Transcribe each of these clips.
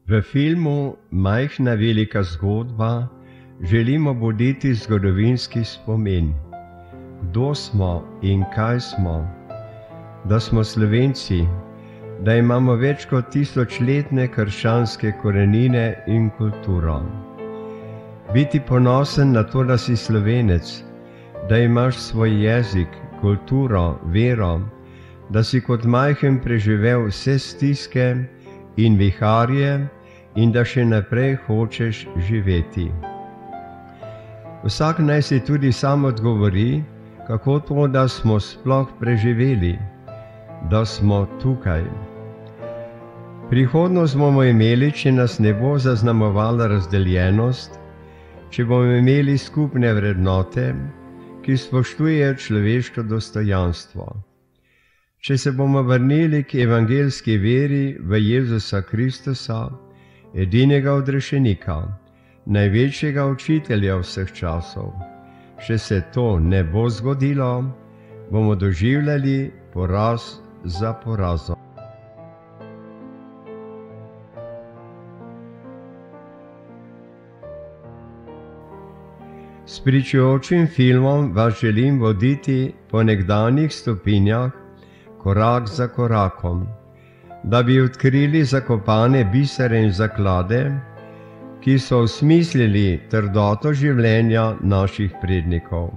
V filmu Majhna velika zgodba želimo buditi zgodovinski spomin. Kdo smo in kaj smo? Da smo Slovenci, da imamo več kot tisočletne krščanske korenine in kulturo. Biti ponosen na to, da si Slovenec, da imaš svoj jezik, kulturo, vero, da si kot majhen preživel vse stiske in viharje in da še naprej hočeš živeti. Vsak naj si tudi sam odgovori, kako to, da smo sploh preživeli, da smo tukaj. Prihodnost bomo imeli, če nas ne bo zaznamovala razdeljenost, če bomo imeli skupne vrednote, ki spoštujejo človeško dostojanstvo. Če se bomo vrnili k evangeljski veri v Jezusa Kristusa, edinega odrešenika, največjega učitelja vseh časov. Če se to ne bo zgodilo, bomo doživljali poraz za porazom. S pričujočim filmom vas želim voditi po nekdanjih stopinjah, korak za korakom, da bi odkrili zakopane bisere in zaklade, ki so osmislili trdoto življenja naših prednikov,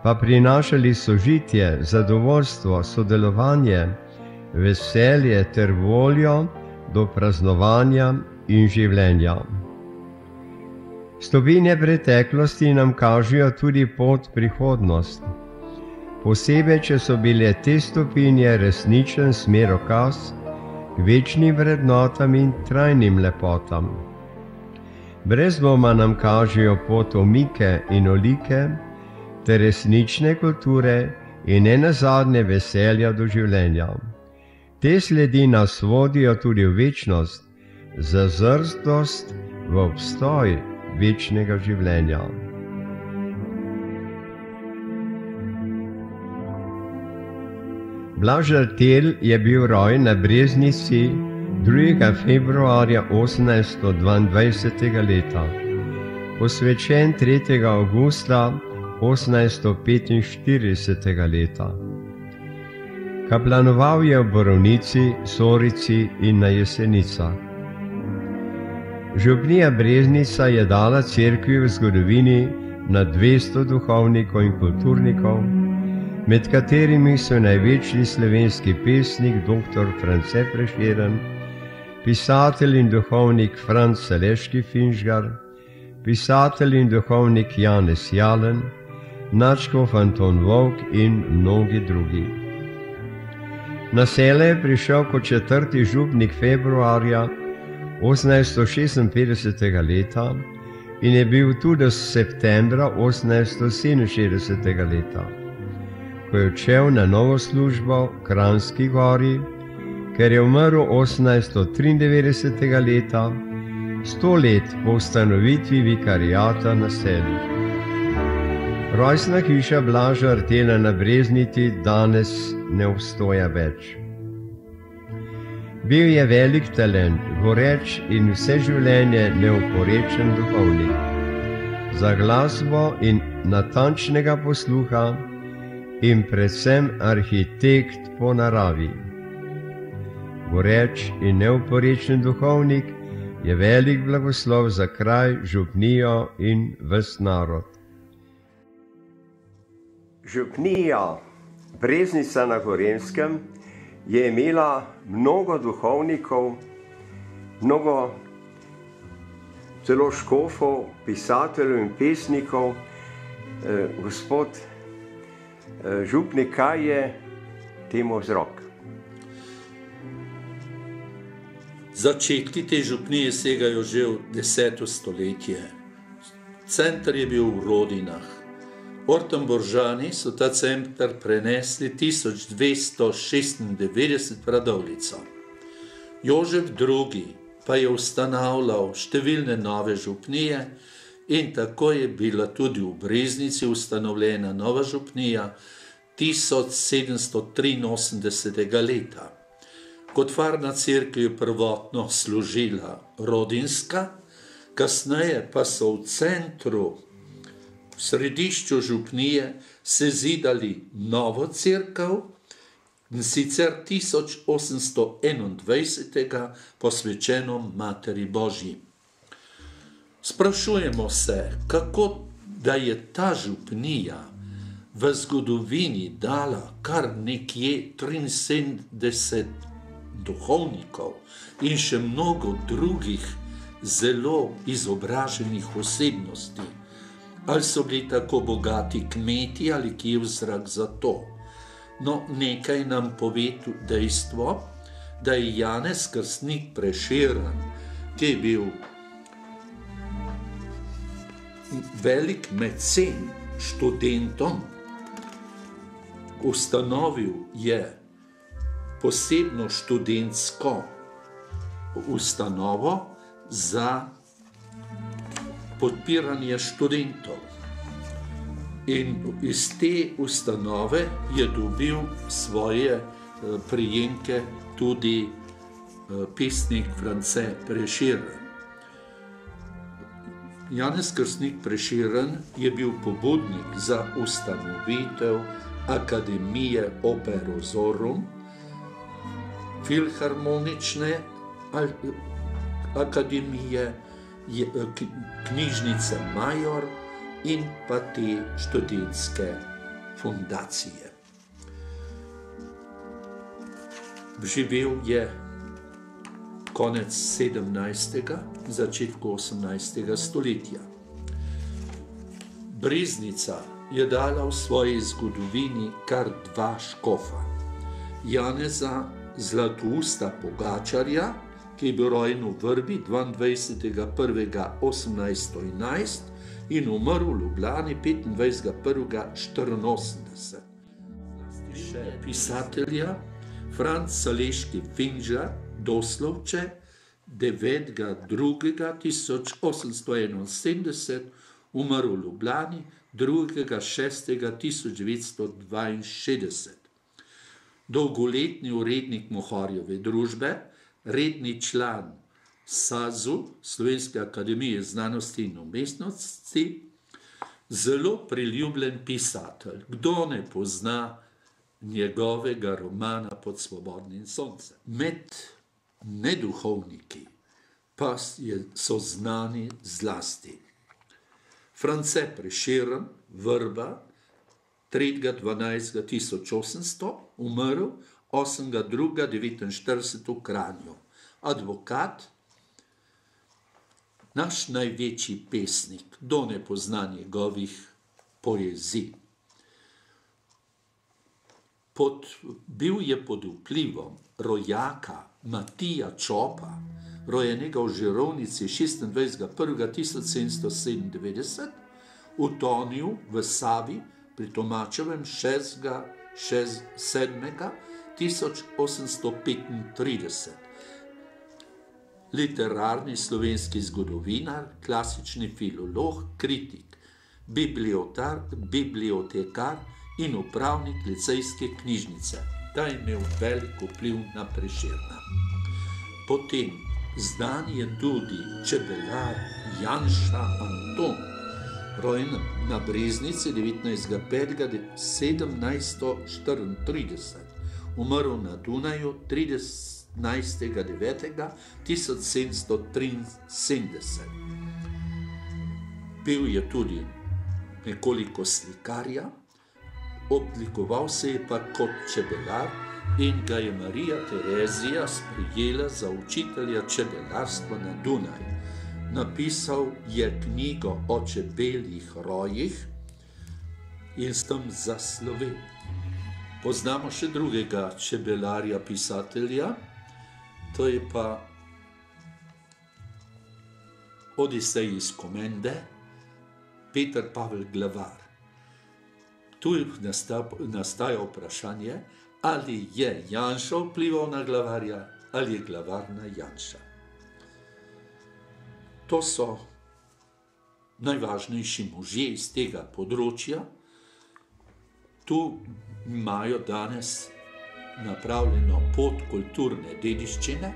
pa prinašali sožitje, zadovoljstvo, sodelovanje, veselje ter voljo do praznovanja in življenja. Stopinje preteklosti nam kažejo tudi pot prihodnost, posebej, če so bile te stopinje resničen smerokaz k večnim vrednotam in trajnim lepotam. Brez dvoma nam kažejo pot omike in olike ter resnične kulture in nenazadnje veselja do življenja. Te sledi nas vodijo tudi v večnost, zazrtost v obstoj večnega življenja. Blaž Artelj je bil rojen na Breznici 2. februarja 1822. leta, posvečen 3. avgusta 1845. leta. Kaplanoval je v Borovnici, Sorici in na Jesenicah. Župnija Breznica je dala cerkvi v zgodovini na 200 duhovnikov in kulturnikov, med katerimi so največji slovenski pesnik dr. France Prešeren, pisatelj in duhovnik Franc Saleški Finžgar, pisatelj in duhovnik Janez Jalen, nadškof Anton Volk in mnogi drugi. Na selo je prišel kot 4. župnik februarja 1856. leta in je bil tu do septembra 1867. leta, ko je odšel na novo službo v Kranjski Gori, ker je umrl 1893. leta, 100 let po ustanovitvi vikarijata na selu. Rojstna hiša Blaža Artelja na Breznici danes ne obstoja več. Bil je velik talent, goreč in vse življenje neoporečen duhovnik, za glasbo in natančnega posluha in predvsem arhitekt po naravi. Goreč in neoporečen duhovnik je velik blagoslov za kraj, župnijo in ves narod. Župnija Breznica na Gorenjskem je imela mnogo duhovnikov, mnogo celo škofov, pisateljev in pesnikov. Gospod župnik, kaj je temu vzrok? Začetki te župnije segajo že v 10. stoletje. Center je bil v Rodinah. Ortenboržani so ta center prenesli 1296 Radovljico. Jožef II. Pa je ustanavljal številne nove župnije in tako je bila tudi v Breznici ustanovljena nova župnija 1783. leta. Kot farna cerkev je prvotno služila Rodinska, kasneje pa so v centru, v središču župnije, sezidali novo cerkev, in sicer 1821. posvečeno Materi Božji. Sprašujemo se, kako da je ta župnija v zgodovini dala kar nekje 73 duhovnikov in še mnogo drugih zelo izobraženih osebnosti. Ali so bili tako bogati kmeti ali kje vzrok za to? No, nekaj nam pove dejstvo, da je Janez Krstnik Prešeren, ki je bil velik mecen študentom, ustanovil je posebno študentsko ustanovo za podpiranje študentov. In iz te ustanove je dobil svoje prejemke tudi pesnik France Prešeren. Janez Krstnik Prešeren je bil pobudnik za ustanovitev Akademije Operozorum, Filharmonične akademije, knjižnice Major in pa te študentske fundacije. Živel je konec 17., začetku 18. stoletja. Breznica je dala v svoji zgodovini kar dva škofa. Janeza Zlatousta Pogačarja, ki je bil rojen v Vrbi 22.1.1811 in umrl v Ljubljani 25.1.84. Še pisatelja Franc Saleški Finžar, doslovče 9.2.1871, umrl v Ljubljani 2.6.1962. Dolgoletni urednik Mohorjeve družbe, redni član SAZU, Slovenske akademije znanosti in umetnosti, zelo priljubljen pisatelj. Kdo ne pozna njegovega romana Pod svobodnim soncem? Med neduhovniki pa so znani zlasti France Prešeren, Vrba, 3.12.1800, umrl 8.2.49 v Kranju. Advokat, naš največji pesnik, kdo ne pozna njegovih poezij. Bil je pod vplivom rojaka Matija Čopa, rojenega v Žirovnici 26.1.1797, utonil v Savi pri Tomačevem 6.7.1835. Literarni slovenski zgodovinar, klasični filolog, kritik, bibliotekar in upravnik licejske knjižnice. Ta je imel velik vpliv na Prešerna. Potem znan je tudi čebelar Janša Anton, rojen na Breznici 19.5.1734, umrl na Dunaju 13.9.1773. Bil je tudi nekoliko slikarja, oblikoval se je pa kot čebelar in ga je Marija Terezija sprejela za učitelja čebelarstva na Dunaju. Napisal je knjigo o čebeljih rojih in s tem zaslovel. Poznamo še drugega čebelarja pisatelja, to je pa Odisej iz Komende, Peter Pavel Glavar. Tu nastaja vprašanje, ali je Janša vplival na Glavarja, ali je Glavar na Janša. To so najvažnejši možje iz tega področja. Tu imajo danes napravljeno pot kulturne dediščine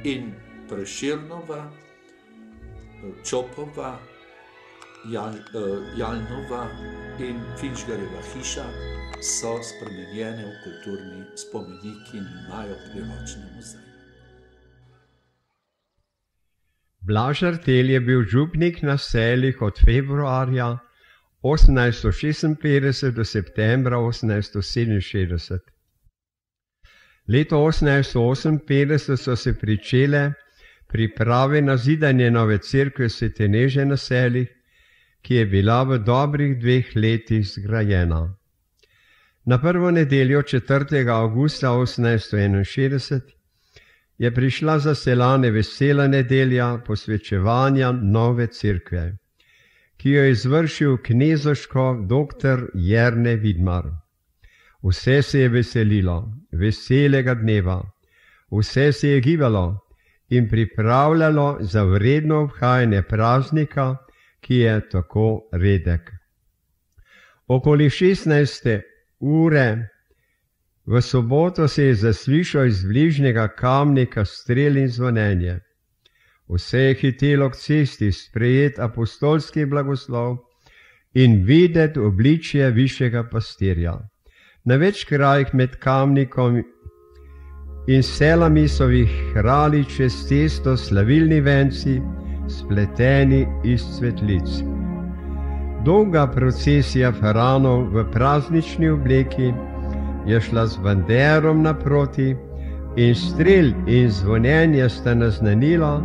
in Prešernova, Čopova, Jalnova in Finžgarjeva hiša so spremenjene v kulturni spomenik in imajo priročne muzeje. Blaž Artelj je bil župnik na Seljih od februarja 1856 do septembra 1867. Leto 1858 so se pričele priprave na zidanje nove cerkve Svete Neže na Seljih, ki je bila v dobrih 2 letih zgrajena. Na prvo nedeljo 4. avgusta 1861 je prišla za Seljane vesela nedelja posvečevanja nove cerkve, ki jo je izvršil knezoško dr. Jerne Vidmar. Vse se je veselilo, veselega dneva, vse se je gibalo in pripravljalo za vredno obhajanje praznika, ki je tako redek. Okoli 16. ure v soboto se je zaslišal iz bližnjega Kamnika strel in zvonjenje. Vse je hitelo k cesti sprejet apostolski blagoslov in videti obličje višjega pastirja. Na več krajih med Kamnikom in selami so vihrali čez cesto slavilni venci, spleteni iz cvetlic. Dolga procesija faranov v praznični obleki je šla z banderom naproti in strel in zvonjenje sta naznanila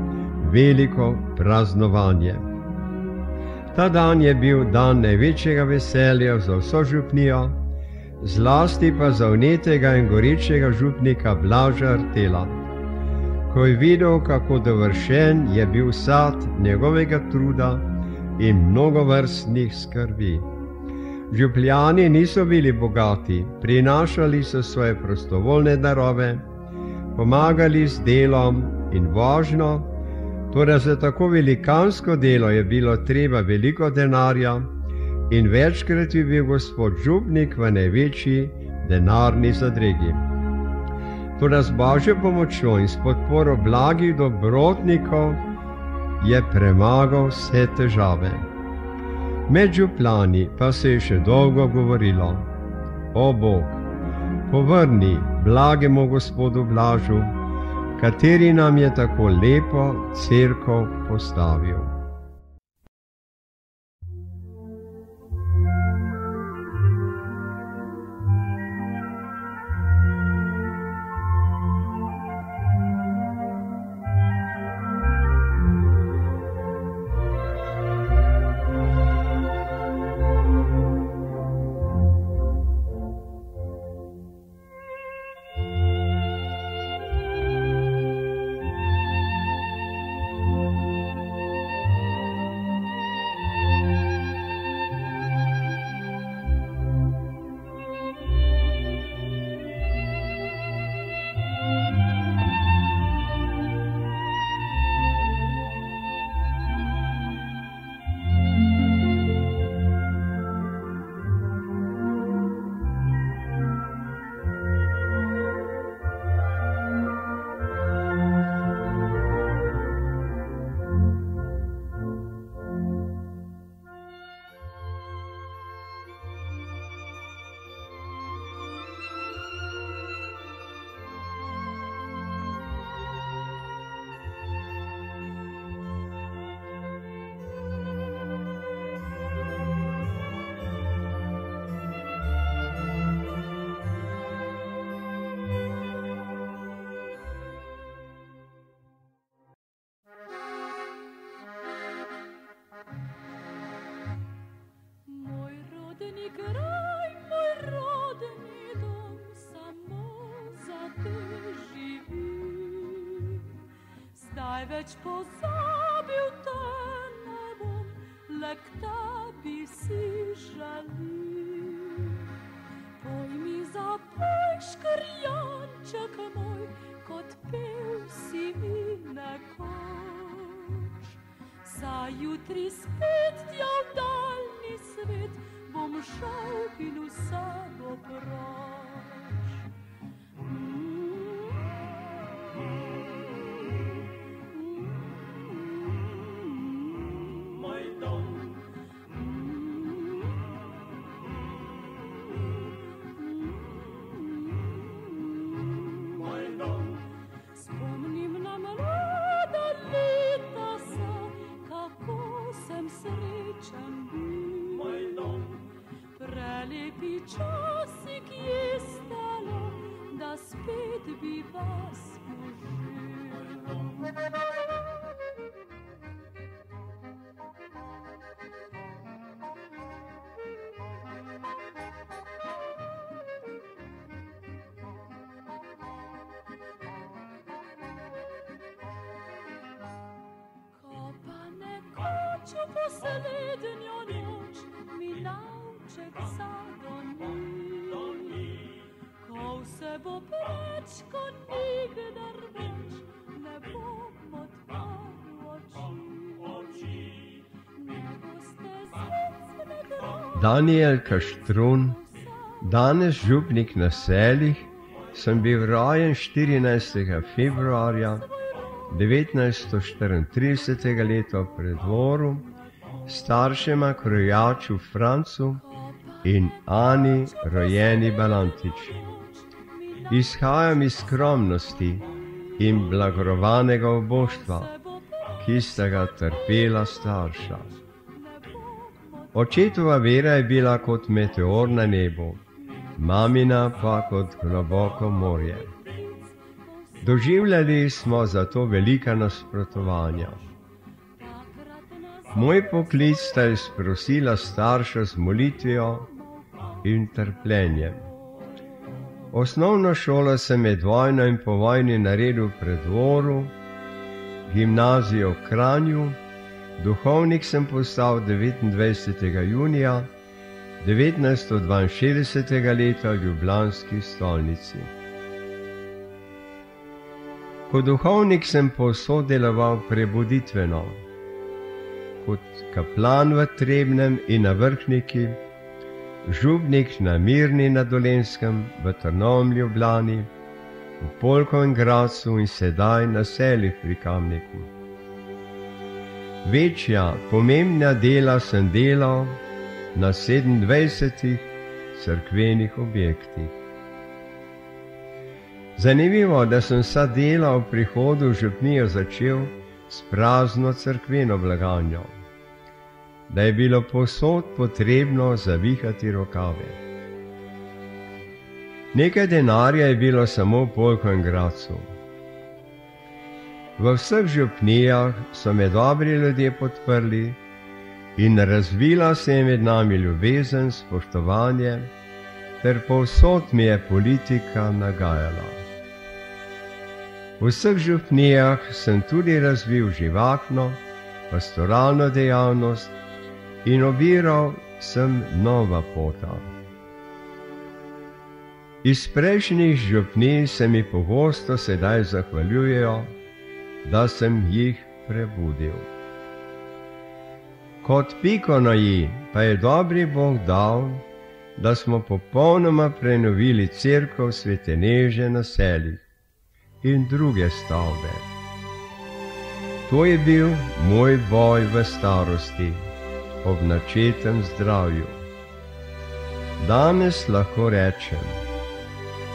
veliko praznovanje. Ta dan je bil dan največjega veselja za vso župnijo, zlasti pa za vnetega in gorečega župnika Blaža Artelja, ko je videl, kako dovršen je bil sad njegovega truda in mnogovrstnih skrbi. Župljani niso bili bogati, prinašali so svoje prostovoljne darove, pomagali z delom in vožnjo, torej za tako velikansko delo je bilo treba veliko denarja in večkrat je bil gospod župnik v največji denarni zadregi. Torej z Božjo pomočjo in s podporo blagih dobrotnikov je premagal vse težave. Med župljani pa se je še dolgo govorilo: O Bog, povrni blagemu gospodu Blažu, kateri nam je tako lepo cerkev postavil. kraj, moj rodni dom, samo za te živim. Zdaj več pozabil te ne bom, le k tebi si želim. Poj mi zapoj, škrjanček moj, kot pel si mi nekoč. Za jutri spet tja v daljni svet bom šel in vse bo proč. Noču poslednjo noč mi lavček zadoni. Ko se bo prečko nikdar več ne bom odprl oči. Ne boste zvecne droge. Daniel Kaštrun, danes župnik na Selih, sem bil rojen 14. februarja 1934 leta pri dvoru, staršema krojaču Francu in Ani rojeni Balantič. Izhajam iz skromnosti in blagorovanega oboštva, ki sta ga trpela starša. Očetova vera je bila kot meteor na nebu, mamina pa kot globoko morje. Doživljali smo zato velika nasprotovanja. Moj poklic sta izprosila starša z molitvijo in trpljenjem. Osnovno šolo sem med vojno in po vojni naredil pri dvoru, gimnazijo v Kranju, duhovnik sem postal 29. junija 1962 leta v ljubljanski stolnici. Kot duhovnik sem povsod deloval prebuditveno, kot kaplan v Trebnjem in na Vrhniki, župnik na Mirni na Dolenjskem, v Trnovem Ljubljani, v Polkovem Gradcu in sedaj na Selih pri Kamniku. Večja, pomembna dela sem delal na 27 cerkvenih objektih. Zanimivo, da sem vsa dela v prihodu v župnijo začel s prazno cerkveno blagovno, da je bilo povsod potrebno zavihati rokave. Nekaj denarja je bilo samo v Polkovem Gradcu. V vseh župnijah so me dobri ljudje podprli in razvila se je med nami ljubezen, spoštovanje, ter povsod mi je politika nagajala. V vseh župnijah sem tudi razvil živahno, pastoralno dejavnost in obiral sem nova pota. Iz prejšnjih župnij se mi pogosto sedaj zahvaljujejo, da sem jih prebudil. Kot piko na i pa je dobri Bog dal, da smo popolnoma prenovili cerkev Svete Neže na Selih in druge stavbe. To je bil moj boj v starosti, ob načetem zdravju. Danes lahko rečem,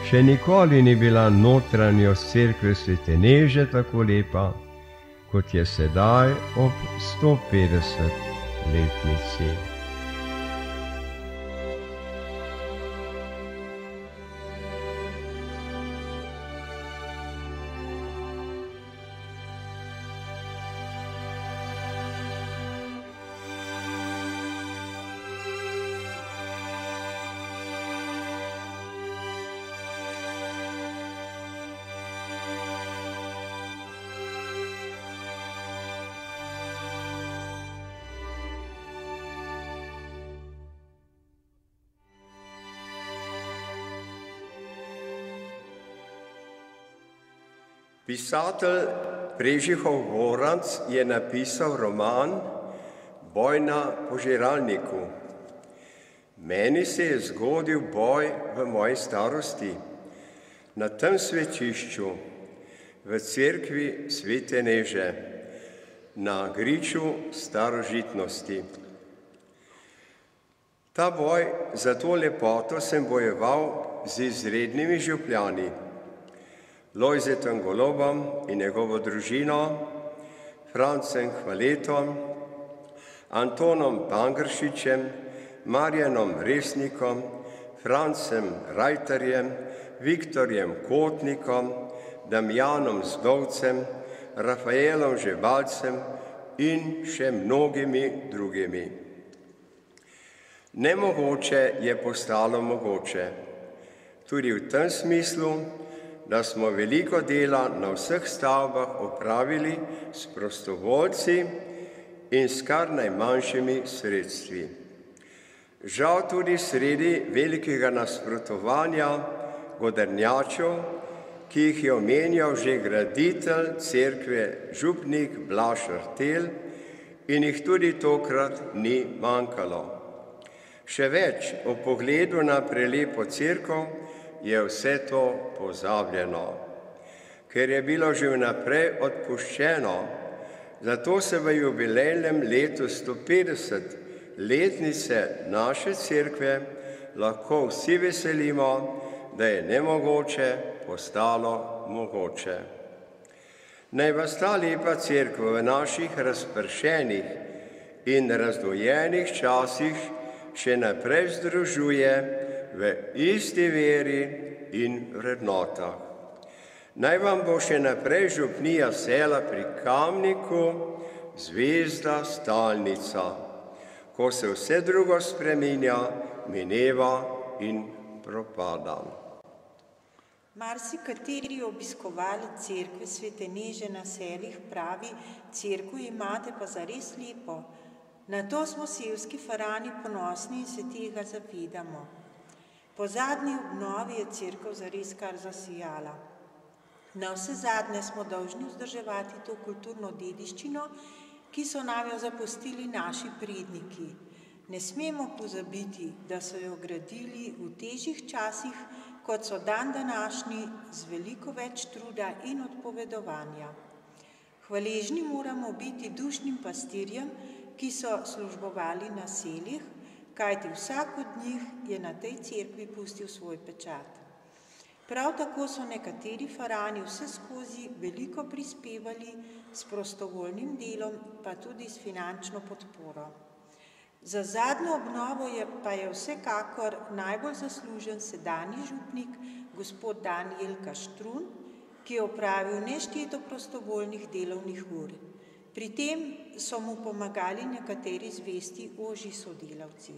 še nikoli ni bila notranjost cerkve Svete Neže tako lepa, kot je sedaj ob 150-letnici. Pisatelj Prežihov Goranc je napisal roman Boj na požiralniku. Meni se je zgodil boj v moji starosti, na tem svečišču, v cerkvi Svete Neže, na griču starožitnosti. Ta boj za to lepoto sem bojeval z izrednimi župljani, Lojzetom Golobom in njegovo družino, Francem Hvaletom, Antonom Pangršičem, Marjanom Resnikom, Francem Rajtarjem, Viktorjem Kotnikom, Damjanom Zdovcem, Rafaelom Žebalcem in še mnogimi drugimi. Nemogoče je postalo mogoče, tudi v tem smislu, da smo veliko dela na vseh stavbah opravili s prostovoljci in s kar najmanjšimi sredstvi. Žal tudi sredi velikega nasprotovanja godrnjačev, ki jih je omenjal že graditelj cerkve župnik Blaž Rtelj in jih tudi tokrat ni manjkalo. Še več, o pogledu na prelepo cerkev je vse to pozabljeno, ker je bilo že vnaprej odpuščeno. Zato se v jubilejnem letu 150 letnice naše cerkve lahko vsi veselimo, da je nemogoče postalo mogoče. Naj vas ta lepa cerkev v naših razpršenih in razdvojenih časih še naprej združuje v isti veri in vrednotah. Naj vam bo še naprej župnija sela pri Kamniku zvezda stalnica, ko se vse drugo spreminja, mineva in propada. Marsikateri obiskovalec cerkve Svete Neže na Selih pravi, cerkev imate pa zares lepo. Na to smo sevski farani ponosni in se tega zavedamo. Po zadnji obnovi je cerkev zares kar zasijala. Na vse zadnje smo dolžni vzdrževati to kulturno dediščino, ki so nam jo zapustili naši predniki. Ne smemo pozabiti, da so jo gradili v težjih časih, kot so današnji, z veliko več truda in odpovedovanja. Hvaležni moramo biti dušnim pastirjem, ki so službovali na selih, kajti vsak od njih je na tej cerkvi pustil svoj pečat. Prav tako so nekateri farani vse skozi veliko prispevali s prostovoljnim delom, pa tudi s finančno podporo. Za zadnjo obnovo pa je vsekakor najbolj zaslužen sedanji župnik, gospod Danijel Kaštrun, ki je opravil nešteto prostovoljnih delovnih ur. Pri tem so mu pomagali nekateri zvesti ožji sodelavci.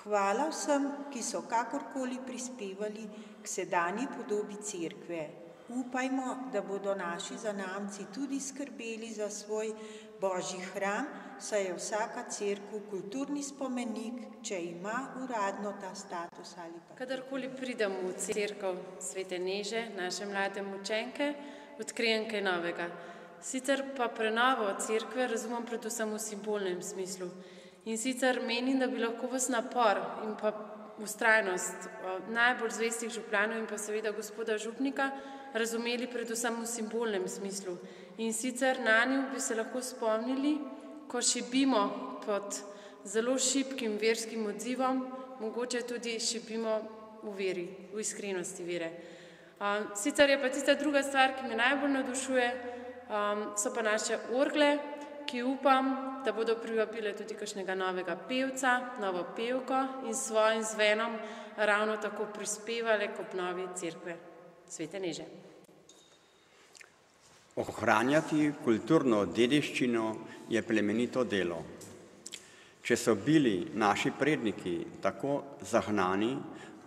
Hvala vsem, ki so kakorkoli prispevali k sedanji podobi cerkve. Upajmo, da bodo naši zanamci tudi skrbeli za svoj božji hram, saj je vsaka cerkev kulturni spomenik, če ima uradno ta status ali pa. Kadarkoli pridemo v cerkev Svete Neže, naše mlade mučenke, odkrijem kaj novega. Sicer pa prenovo cerkve razumem predvsem v simbolnem smislu. In sicer menim, da bi lahko vas napor in pa vztrajnost najbolj zvestih župljanov in pa seveda gospoda župnika razumeli predvsem v simbolnem smislu. In sicer nanju bi se lahko spomnili, ko šibimo pod zelo šibkim verskim odzivom, mogoče tudi šibimo v veri, v iskrenosti vere. Sicer je pa tista druga stvar, ki me najbolj navdušuje, so pa naše orgle, ki upam, da bodo privabile tudi kakšnega novega pevca, novo pevko in s svojim zvenom ravno tako prispevale k obnovi cerkve Svete Neže. Ohranjati kulturno dediščino je plemenito delo. Če so bili naši predniki tako zagnani,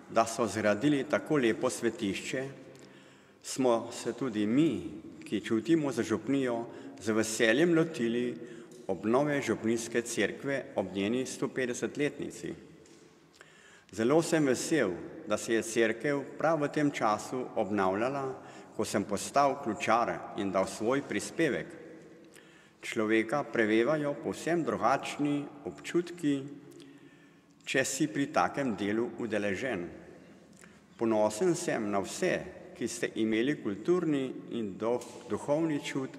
da so zgradili tako lepo svetišče, smo se tudi mi, ki čutimo za župnijo, z veseljem lotili obnove župnijske cerkve ob njeni 150-letnici. Zelo sem vesel, da se je cerkev prav v tem času obnavljala, ko sem postal ključar in dal svoj prispevek. Človeka prevevajo povsem drugačni občutki, če si pri takem delu udeležen. Ponosen sem na vse, ki ste imeli kulturni in duhovni čut,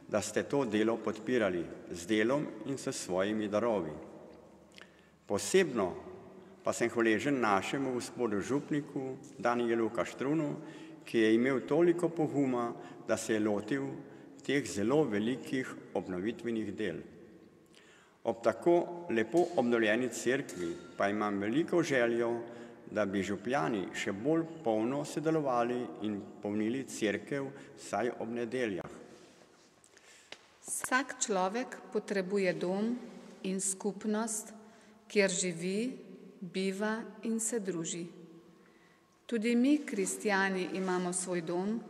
da ste to delo podpirali z delom in s svojimi darovi. Posebno pa sem hvaležen našemu gospodu župniku Danijelu Kaštrunu, ki je imel toliko poguma, da se je lotil teh zelo velikih obnovitvenih del. Ob tako lepo obnovljeni cerkvi pa imam veliko željo, da bi župljani še bolj polno sodelovali in polnili cerkev vsaj ob nedeljah. Vsak človek potrebuje dom in skupnost, kjer živi, biva in se druži. Tudi mi, kristjani, imamo svoj dom,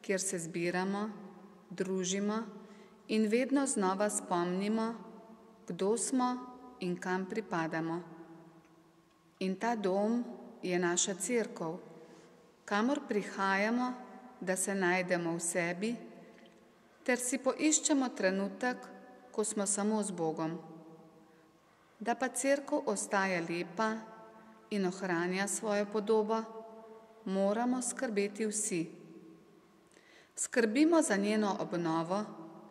kjer se zbiramo, družimo in vedno znova spomnimo, kdo smo in kam pripadamo. In ta dom je naša cerkev, kamor prihajamo, da se najdemo v sebi, ter si poiščemo trenutek, ko smo samo z Bogom. Da pa cerkev ostaja lepa in ohranja svojo podobo, moramo skrbeti vsi. Skrbimo za njeno obnovo,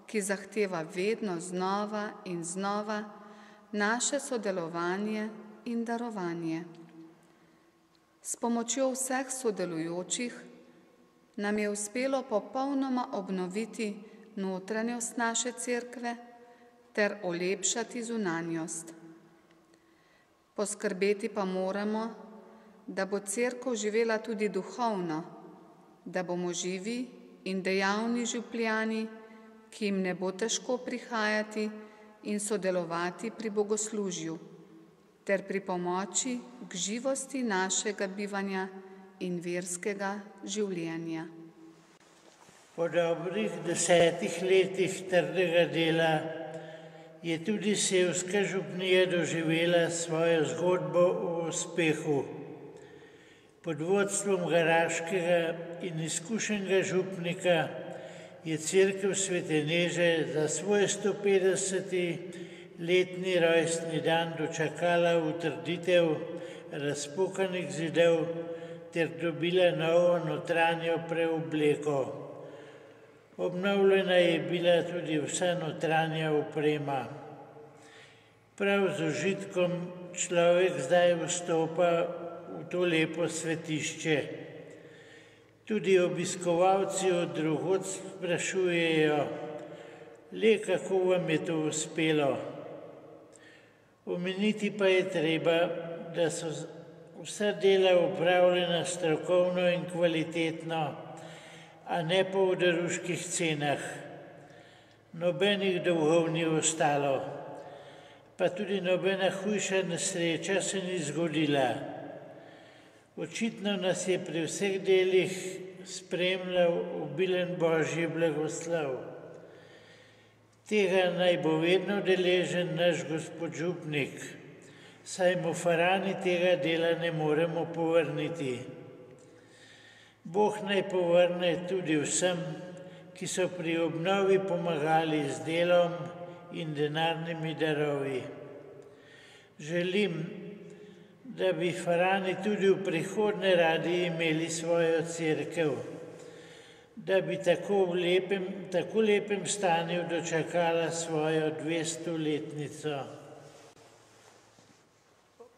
ki zahteva vedno znova in znova naše sodelovanje in darovanje. S pomočjo vseh sodelujočih nam je uspelo popolnoma obnoviti notranjost naše cerkve ter olepšati zunanjost. Poskrbeti pa moramo, da bo cerkev živela tudi duhovno, da bomo živi in dejavni župljani, ki jim ne bo težko prihajati in sodelovati pri bogoslužju, ter pri pomoči k živosti našega bivanja in verskega življenja. Po dobrih 10 letih trdega dela je tudi Sevska župnija doživela svojo zgodbo o uspehu. Pod vodstvom garaškega in izkušenega župnika je cerkev Svete Neže za svoj 150. letni rojstni dan dočakala utrditev razpokanih zidov ter dobila novo notranjo preobleko. Obnovljena je bila tudi vsa notranja oprema. Prav z užitkom človek zdaj vstopa v to lepo svetišče. Tudi obiskovalci od drugod sprašujejo, le kako vam je to uspelo. Omeniti pa je treba, da so vsa dela upravljena strokovno in kvalitetno, a ne po oderuških cenah. Nobenih dolgov ni ostalo, pa tudi nobena hujša nesreča se ni zgodila. Očitno nas je pri vseh delih spremljal obilen Božji blagoslov. Tega naj bo vedno deležen naš gospod župnik, saj mu farani tega dela ne moremo povrniti. Bog naj povrne tudi vsem, ki so pri obnovi pomagali z delom in denarnimi darovi. Želim, da bi farani tudi v prihodnje radi imeli svojo cerkev, da bi tako v lepem stanju dočakala svojo 200-letnico.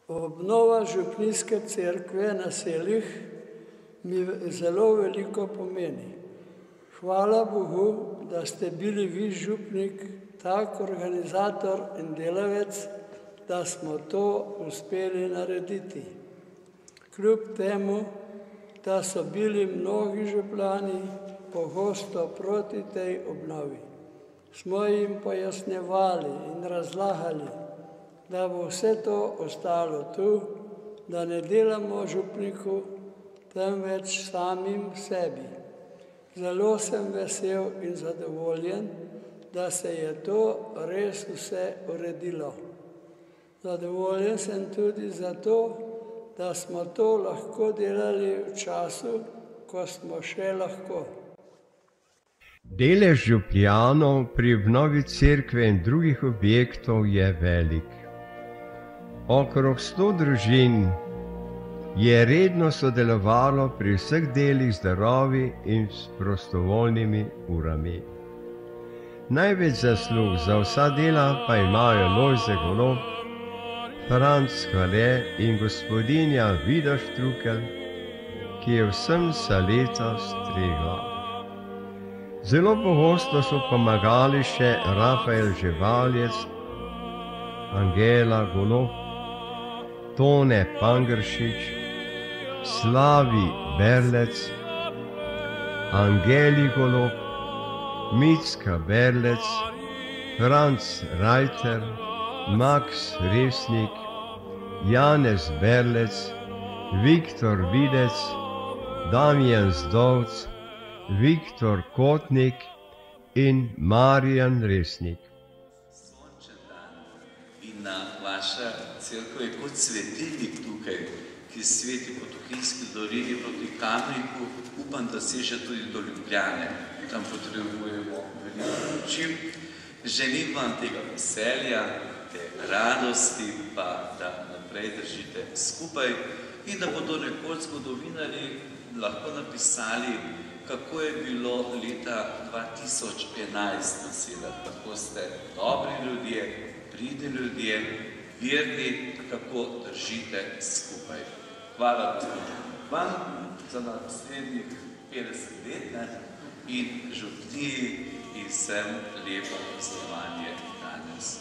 Obnova župnijske cerkve na Selih mi zelo veliko pomeni. Hvala Bogu, da ste bili vi župnik, tak organizator in delavec, da smo to uspeli narediti. Kljub temu, da so bili mnogi župljani pogosto proti tej obnovi, smo jim pojasnjevali in razlagali, da bo vse to ostalo tu, da ne delamo župniku, temveč samim sebi. Zelo sem vesel in zadovoljen, da se je to res vse uredilo. Zadovoljen sem tudi zato, da smo to lahko delali v času, ko smo še lahko. Delež župljanov pri obnovi cerkve in drugih objektov je velik. Okrog 100 družin je redno sodelovalo pri vseh delih z darovi in s prostovoljnimi urami. Največ zaslug za vsa dela pa imajo Lojze Golob, Franc Hvale in gospodinja Vida Štrukelj, ki je vsem vsa leta stregla. Zelo pogosto so pomagali še Rafael Ževaljec, Angela Golob, Tone Pangršič, Slavi Berlec, Angeli Golob, Micka Berlec, Franc Rajter, Max Resnik, Janez Berlec, Viktor Videc, Damjan Zdovc, Viktor Kotnik, in Marjan Resnik. In vaša cerkev je kot svetilnik tukaj, ki sveti po Tuhinjski dolini proti Kamniku. Upam, da seže tudi do Ljubljane. Tam potrebujemo veliko moči. Želim vam tega veselja, te radosti, pa da naprej držite skupaj in da bodo nekoč zgodovinarji lahko napisali, kako je bilo leta 2011 na Selah. Kako ste dobri ljudje, pridni ljudje, verni, kako držite skupaj. Hvala vam za naslednjih 50 let in župniji in vsem lepo poslovanje danes.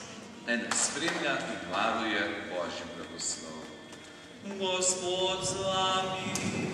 Naj nas spremlja in varuje Božji blagoslov. Gospod z vami.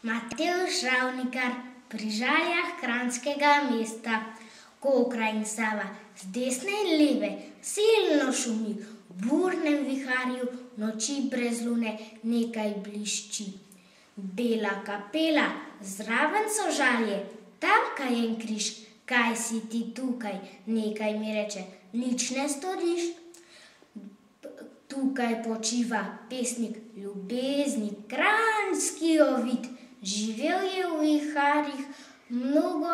Matevž Ravnikar pri žaljah Kranjskega mesta. Kokra in Sava z desne in leve silno šumi, v burnem viharju noči brez lune nekaj blišči. Bela kapela, zraven so žalje, tam kajen križ, kaj si ti tukaj, nekaj mi reče, nič ne storiš. Tukaj počiva pesnik ljubezni, kranjski Ovid, živel je v viharjih, mnogo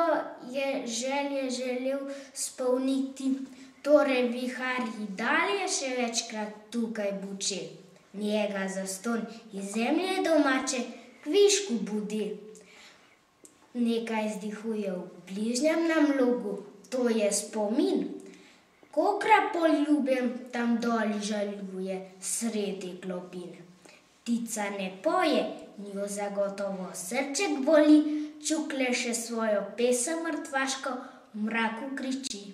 je želje želel spolniti, torej viharji dalje še večkrat tukaj buče. Njega zaston iz zemlje domače kvišku budi. nekaj izdihuje v bližnjem nam logu, to je spomin. Kokra poljubim, tam dol žaljuje sredi globin. Ptica ne poje, njo zagotovo srček boli, čukle še svojo pesem mrtvaško v mraku kriči.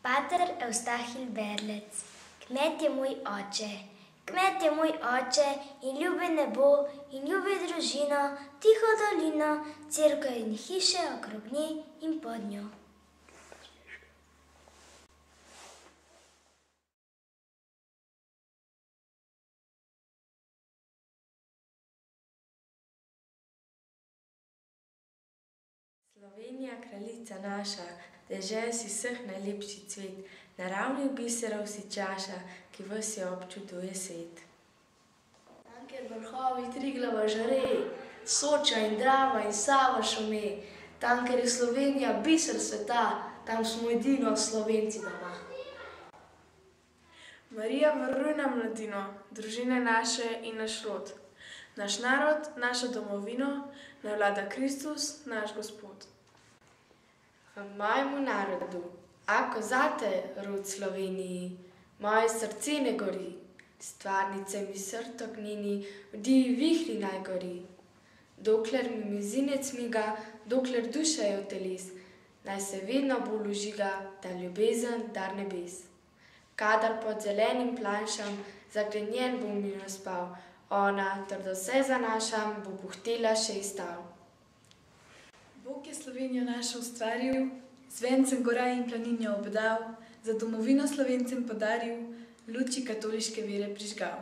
Pater Evstahil Berlec, kmet je moj oče. Kmet je moj oče in ljubi nebo in ljubi družino, tiho dolino, cerkev in hiše okrog nje in pod njo. Slovenija, kraljica naša, dežel si vseh najlepši cvet, naravnih biserov si čaša, ki vas je občuduje svet. Tam, kjer vrhovi Triglava žare, Soča in Drava in Sava šume, tam, kjer je Slovenija biser sveta, tam smo edino Slovenci doma. Marija, varuj nam mladino, družine naše in naš rod, naš narod, našo domovino, naj vlada Kristus, naš Gospod. Mojemu narodu, ako zate, rod Sloveniji, moje srce ne gori, stvarnice mi srto gnini, v divi vihri naj gori. Dokler mi mezinec miga, dokler duša je v teles, naj se vedno bolj užiga, ta ljubezen dar nebes. Kadar pod zelenim planšam zagrenjen bom mi naspal, ona, trdo se zanašam, bo pohtela še izstal. Bog je Slovenijo našo ustvaril, z vencem gora in planinjo obdal, za domovino Slovencem podaril, luči katoliške vere prižgal.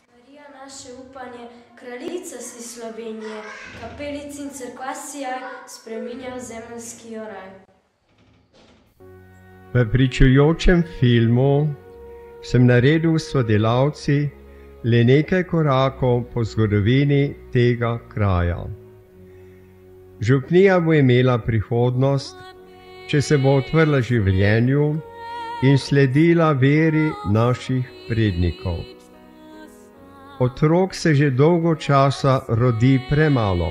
Marija, naše upanje, kraljica si Slovenije, kapelic in cerkva sijaj, spreminja v zemeljski raj. V pričujočem filmu sem naredil s sodelavci le nekaj korakov po zgodovini tega kraja. Župnija bo imela prihodnost, če se bo odprla življenju in sledila veri naših prednikov. Otrok se že dolgo časa rodi premalo.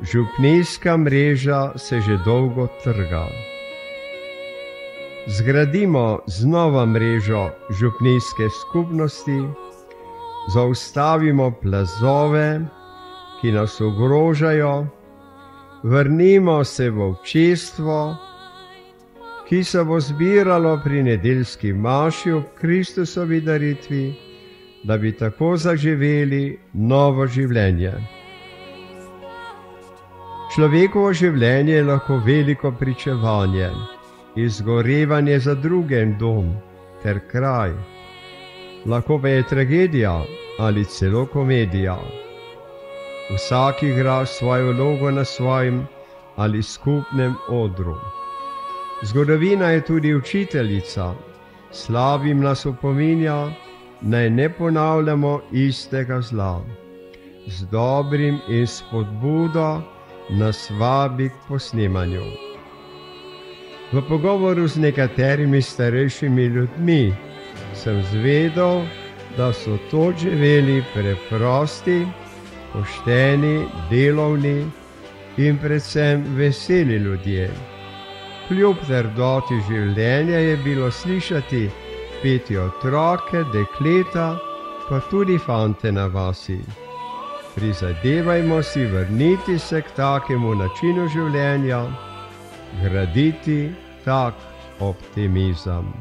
Župnijska mreža se že dolgo trga. Zgradimo znova mrežo župnijske skupnosti, zaustavimo plazove, ki nas ogrožajo, vrnimo se v občestvo, ki se bo zbiralo pri nedeljski maši ob Kristusovi daritvi, da bi tako zaživeli novo življenje. Človekovo življenje je lahko veliko pričevanje, izgorevanje za druge dom ter kraj. Lahko pa je tragedija ali celo komedija. Vsak igra svojo vlogo na svojem ali skupnem odru. Zgodovina je tudi učiteljica, slabim nas opominja, naj ne ponavljamo istega zla. Z dobrim in spodbudo nas vabi k posnemanju. V pogovoru z nekaterimi starejšimi ljudmi sem zvedel, da so to živeli preprosti, pošteni, delovni in predvsem veseli ljudje. Kljub trdoti življenja je bilo slišati peti otroke, dekleta, pa tudi fante na vasi. Prizadevajmo si vrniti se k takemu načinu življenja, graditi tak optimizem.